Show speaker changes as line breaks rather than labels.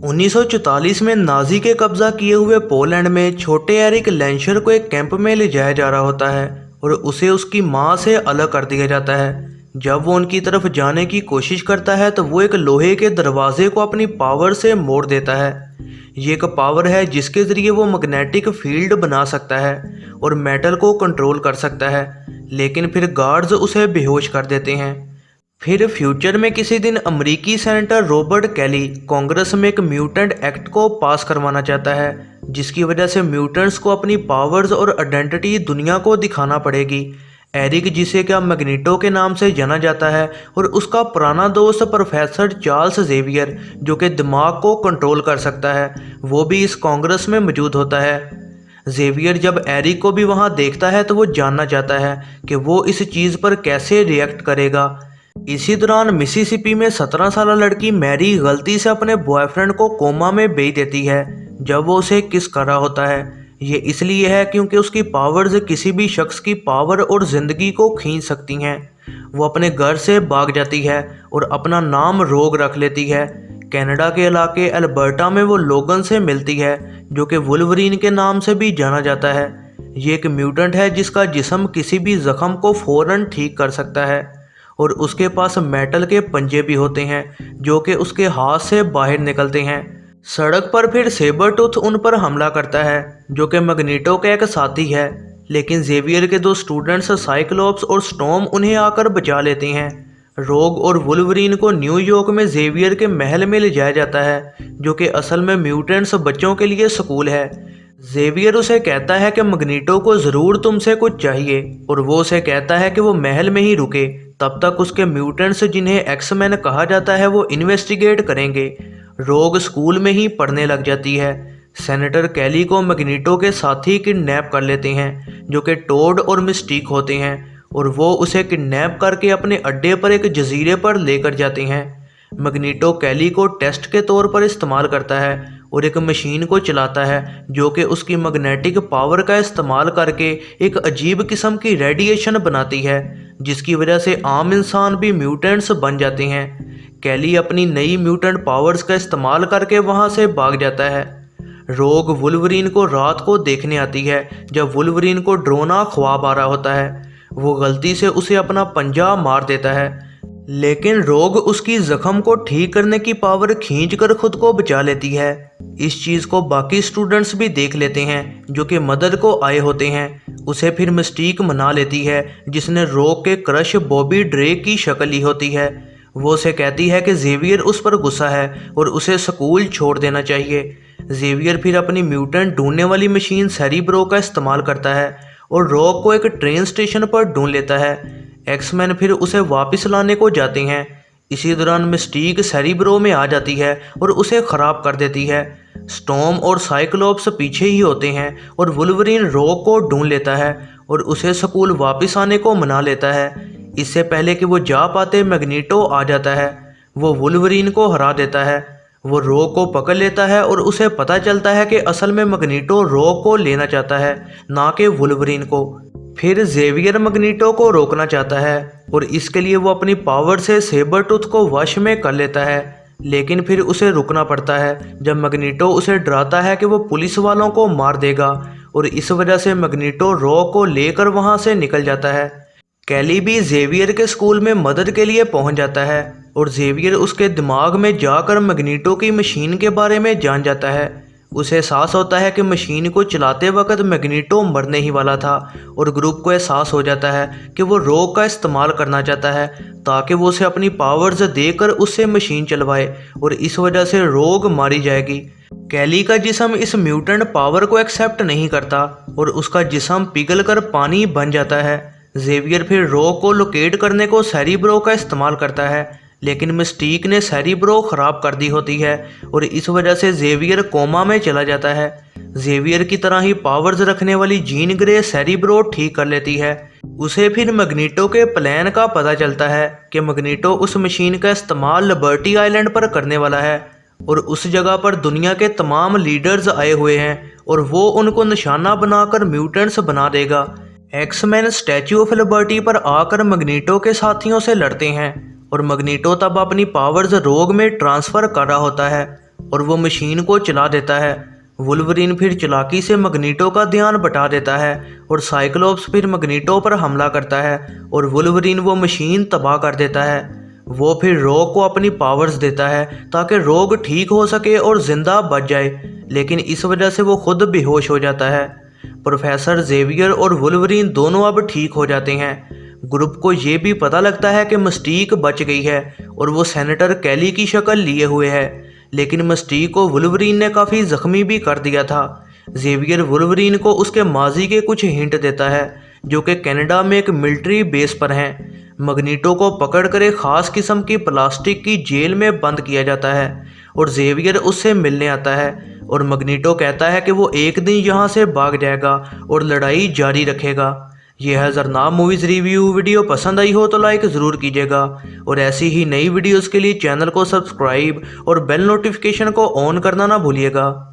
1944 में नाजी के कब्जा किए हुए पोलैंड में छोटे एरिक लेंशर को एक कैंप में ले जाया जा रहा होता है और उसे उसकी मां से अलग कर दिया जाता है। जब वो उनकी तरफ जाने की कोशिश करता है तो वो एक लोहे के दरवाजे को अपनी पावर से मोड़ देता है। ये एक पावर है जिसके ज़रिए वो मैग्नेटिक फील्ड बना सकता है और मेटल को कंट्रोल कर सकता है, लेकिन फिर गार्ड्स उसे बेहोश कर देते हैं। फिर फ्यूचर में किसी दिन अमेरिकी सेनेटर रॉबर्ट कैली कांग्रेस में एक म्यूटेंट एक्ट को पास करवाना चाहता है, जिसकी वजह से म्यूटेंट्स को अपनी पावर्स और आइडेंटिटी दुनिया को दिखाना पड़ेगी। एरिक, जिसे क्या मैग्नीटो के नाम से जाना जाता है, और उसका पुराना दोस्त प्रोफेसर चार्ल्स जेवियर, जो कि दिमाग को कंट्रोल कर सकता है, वो भी इस कांग्रेस में मौजूद होता है। जेवियर जब एरिक को भी वहाँ देखता है तो वो जानना चाहता है कि वो इस चीज़ पर कैसे रिएक्ट करेगा। इसी दौरान मिसिसिपी में 17 साल लड़की मैरी गलती से अपने बॉयफ्रेंड को कोमा में भेज देती है जब वो उसे किस कर रहा होता है। ये इसलिए है क्योंकि उसकी पावर्स किसी भी शख्स की पावर और ज़िंदगी को खींच सकती हैं। वो अपने घर से भाग जाती है और अपना नाम रोग रख लेती है। कनाडा के इलाके अल्बर्टा में वो लोगन से मिलती है, जो कि वुल्वरीन के नाम से भी जाना जाता है। ये एक म्यूटेंट है जिसका जिस्म किसी भी जख्म को फ़ौरन ठीक कर सकता है और उसके पास मेटल के पंजे भी होते हैं जो कि उसके हाथ से बाहर निकलते हैं। सड़क पर फिर सेबरटूथ उन पर हमला करता है, जो कि मैग्नीटो का एक साथी है, लेकिन जेवियर के दो स्टूडेंट्स साइक्लोप्स और स्टॉर्म उन्हें आकर बचा लेते हैं। रोग और वुल्वरीन को न्यूयॉर्क में जेवियर के महल में ले जाया जाता है, जो कि असल में म्यूटेंट्स बच्चों के लिए स्कूल है। जेवियर उसे कहता है कि मैग्नीटो को ज़रूर तुमसे कुछ चाहिए और वो उसे कहता है कि वो महल में ही रुके, तब तक उसके म्यूटेंट्स, जिन्हें एक्समैन कहा जाता है, वो इन्वेस्टिगेट करेंगे। रोग स्कूल में ही पढ़ने लग जाती है। सेनेटर कैली को मैग्नीटो के साथी किडनैप कर लेते हैं, जो कि टोड और मिस्टीक होते हैं, और वो उसे किडनैप करके अपने अड्डे पर एक जजीरे पर लेकर जाते हैं। मैग्नीटो कैली को टेस्ट के तौर पर इस्तेमाल करता है और एक मशीन को चलाता है जो कि उसकी मैग्नेटिक पावर का इस्तेमाल करके एक अजीब किस्म की रेडिएशन बनाती है, जिसकी वजह से आम इंसान भी म्यूटेंट्स बन जाते हैं। कैली अपनी नई म्यूटेंट पावर्स का इस्तेमाल करके वहां से भाग जाता है। रोग वुल्वरीन को रात को देखने आती है जब वुल्वरीन को ड्रोना ख्वाब आ रहा होता है। वो गलती से उसे अपना पंजा मार देता है, लेकिन रोग उसकी जख्म को ठीक करने की पावर खींचकर खुद को बचा लेती है। इस चीज़ को बाकी स्टूडेंट्स भी देख लेते हैं जो कि मदद को आए होते हैं। उसे फिर मिस्टीक मना लेती है, जिसने रोग के क्रश बॉबी ड्रेक की शक्ल ली होती है। वो उसे कहती है कि जेवियर उस पर गुस्सा है और उसे स्कूल छोड़ देना चाहिए। जेवियर फिर अपनी म्यूटेंट ढूंढने वाली मशीन सेरिब्रो का इस्तेमाल करता है और रोग को एक ट्रेन स्टेशन पर ढूंढ लेता है। एक्समैन फिर उसे वापस लाने को जाते हैं। इसी दौरान मिस्टीक सेरिब्रो में आ जाती है और उसे ख़राब कर देती है। स्टॉर्म और साइक्लोप्स पीछे ही होते हैं और वुल्वरीन रोग को ढूंढ लेता है और उसे स्कूल वापस आने को मना लेता है। इससे पहले कि वो जा पाते, मैग्नीटो आ जाता है। वो वुल्वरीन को हरा देता है। वो रोग को पकड़ लेता है और उसे पता चलता है कि असल में मैग्नीटो रोग को लेना चाहता है, ना कि वुल्वरीन को। फिर जेवियर मैग्नीटो को रोकना चाहता है और इसके लिए वो अपनी पावर से सेबरटूथ को वश में कर लेता है, लेकिन फिर उसे रुकना पड़ता है जब मैग्नीटो उसे डराता है कि वो पुलिस वालों को मार देगा, और इस वजह से मैग्नीटो रोग को लेकर वहाँ से निकल जाता है। कैली भी जेवियर के स्कूल में मदद के लिए पहुँच जाता है और जेवियर उसके दिमाग में जाकर मैग्नीटो की मशीन के बारे में जान जाता है। उसे एहसास होता है कि मशीन को चलाते वक्त मैग्नीटो मरने ही वाला था, और ग्रुप को एहसास हो जाता है कि वो रोग का इस्तेमाल करना चाहता है ताकि वो उसे अपनी पावर्स देकर उससे मशीन चलवाए, और इस वजह से रोग मारी जाएगी। कैली का जिस्म इस म्यूटेंट पावर को एक्सेप्ट नहीं करता और उसका जिस्म पिघलकर पानी बन जाता है। जेवियर फिर रोग को लोकेट करने को सेरिब्रो का इस्तेमाल करता है, लेकिन मिस्टीक ने सेरिब्रो ख़राब कर दी होती है और इस वजह से जेवियर कोमा में चला जाता है। जेवियर की तरह ही पावर्स रखने वाली जीन ग्रे सेरिब्रो ठीक कर लेती है। उसे फिर मैग्नीटो के प्लान का पता चलता है कि मैग्नीटो उस मशीन का इस्तेमाल लिबर्टी आइलैंड पर करने वाला है और उस जगह पर दुनिया के तमाम लीडर्स आए हुए हैं और वो उनको निशाना बनाकर म्यूटेंट्स बना देगा। एक्समैन स्टैच्यू ऑफ लिबर्टी पर आकर मैग्नीटो के साथियों से लड़ते हैं और मैग्नीटो तब अपनी पावर्स रोग में ट्रांसफ़र कर रहा होता है। और वो मशीन को चला देता है। वुल्वरीन फिर चालाकी से मैग्नीटो का ध्यान बटा देता है और साइक्लोप्स फिर मैग्नीटो पर हमला करता है और वुल्वरीन वो मशीन तबाह कर देता है। वो फिर रॉक को अपनी पावर्स देता है ताकि रॉक ठीक हो सके और जिंदा बच जाए, लेकिन इस वजह से वो खुद बेहोश हो जाता है। प्रोफेसर जेवियर और वुल्वरीन दोनों अब ठीक हो जाते हैं। ग्रुप को ये भी पता लगता है कि मिस्टीक बच गई है और वो सेनेटर कैली की शक्ल लिए हुए है, लेकिन मिस्टीक को वुल्वरीन ने काफ़ी ज़ख्मी भी कर दिया था। जेवियर वुल्वरीन को उसके माजी के कुछ हिंट देता है जो कि कनाडा में एक मिलिट्री बेस पर हैं। मैग्नीटो को पकड़कर एक ख़ास किस्म की प्लास्टिक की जेल में बंद किया जाता है और जेवियर उससे मिलने आता है और मैग्नीटो कहता है कि वो एक दिन यहाँ से भाग जाएगा और लड़ाई जारी रखेगा। यह है ज़रनाब मूवीज़ रिव्यू। वीडियो पसंद आई हो तो लाइक ज़रूर कीजिएगा और ऐसी ही नई वीडियोस के लिए चैनल को सब्सक्राइब और बेल नोटिफिकेशन को ऑन करना ना भूलिएगा।